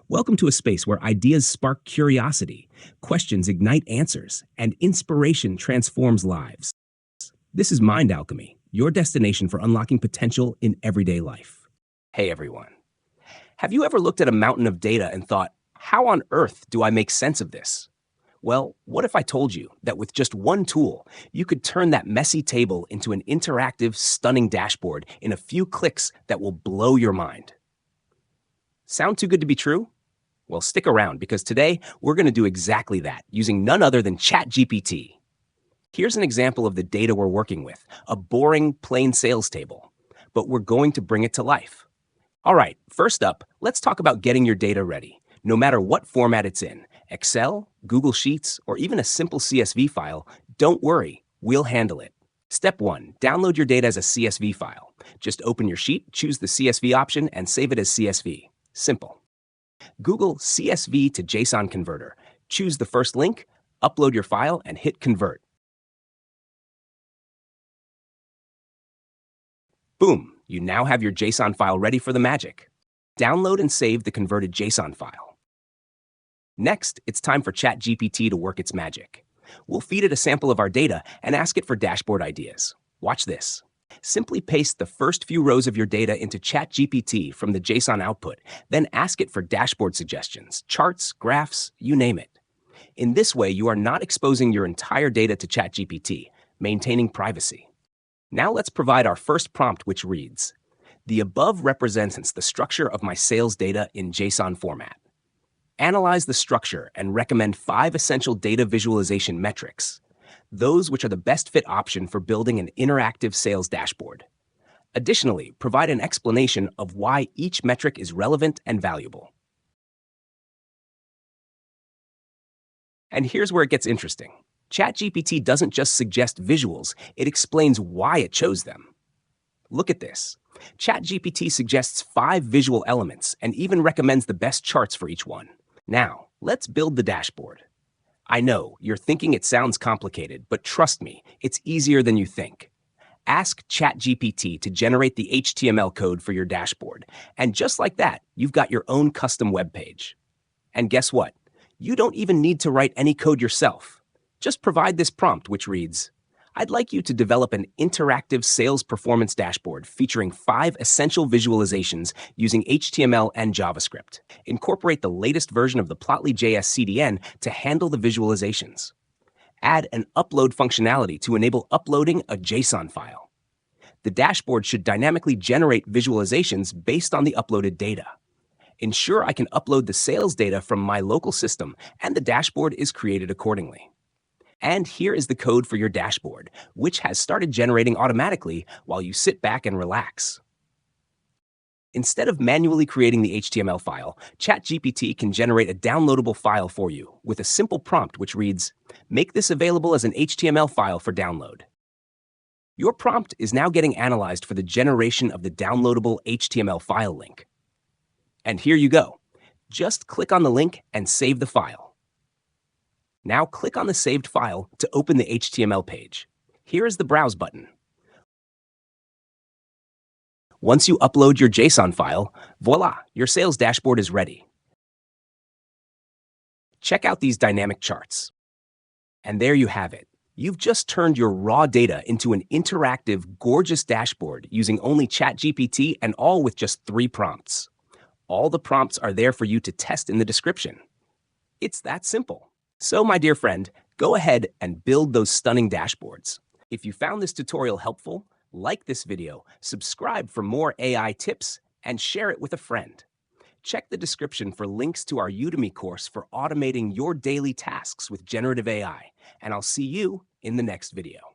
Welcome to a space where ideas spark curiosity, questions ignite answers, and inspiration transforms lives. This is MindAlchemy, your destination for unlocking potential in everyday life. Hey everyone. Have you ever looked at a mountain of data and thought, how on earth do I make sense of this? Well, what if I told you that with just one tool, you could turn that messy table into an interactive, stunning dashboard in a few clicks that will blow your mind? Sound too good to be true? Well, stick around because today we're going to do exactly that using none other than ChatGPT. Here's an example of the data we're working with, a boring, plain sales table, but we're going to bring it to life. All right, first up, let's talk about getting your data ready, no matter what format it's in. Excel, Google Sheets, or even a simple CSV file, don't worry, we'll handle it. Step 1, download your data as a CSV file. Just open your sheet, choose the CSV option, and save it as CSV. Simple. Google CSV to JSON converter. Choose the first link, upload your file, and hit convert. Boom, you now have your JSON file ready for the magic. Download and save the converted JSON file. Next, it's time for ChatGPT to work its magic. We'll feed it a sample of our data and ask it for dashboard ideas. Watch this. Simply paste the first few rows of your data into ChatGPT from the JSON output, then ask it for dashboard suggestions, charts, graphs, you name it. In this way, you are not exposing your entire data to ChatGPT, maintaining privacy. Now let's provide our first prompt, which reads, "The above represents the structure of my sales data in JSON format. Analyze the structure and recommend 5 essential data visualization metrics, those which are the best fit option for building an interactive sales dashboard. Additionally, provide an explanation of why each metric is relevant and valuable." And here's where it gets interesting. ChatGPT doesn't just suggest visuals, it explains why it chose them. Look at this. ChatGPT suggests 5 visual elements and even recommends the best charts for each one. Now, let's build the dashboard. I know, you're thinking it sounds complicated, but trust me, it's easier than you think. Ask ChatGPT to generate the HTML code for your dashboard, and just like that, you've got your own custom web page. And guess what? You don't even need to write any code yourself. Just provide this prompt, which reads, "I'd like you to develop an interactive sales performance dashboard featuring 5 essential visualizations using HTML and JavaScript. Incorporate the latest version of the Plotly.js CDN to handle the visualizations. Add an upload functionality to enable uploading a JSON file. The dashboard should dynamically generate visualizations based on the uploaded data. Ensure I can upload the sales data from my local system, and the dashboard is created accordingly." And here is the code for your dashboard, which has started generating automatically while you sit back and relax. Instead of manually creating the HTML file, ChatGPT can generate a downloadable file for you with a simple prompt which reads, "Make this available as an HTML file for download." Your prompt is now getting analyzed for the generation of the downloadable HTML file link. And here you go. Just click on the link and save the file. Now click on the saved file to open the HTML page. Here is the Browse button. Once you upload your JSON file, voila, your sales dashboard is ready. Check out these dynamic charts. And there you have it. You've just turned your raw data into an interactive, gorgeous dashboard using only ChatGPT and all with just 3 prompts. All the prompts are there for you to test in the description. It's that simple. So, my dear friend, go ahead and build those stunning dashboards. If you found this tutorial helpful, like this video, subscribe for more AI tips, and share it with a friend. Check the description for links to our Udemy course for automating your daily tasks with generative AI, and I'll see you in the next video.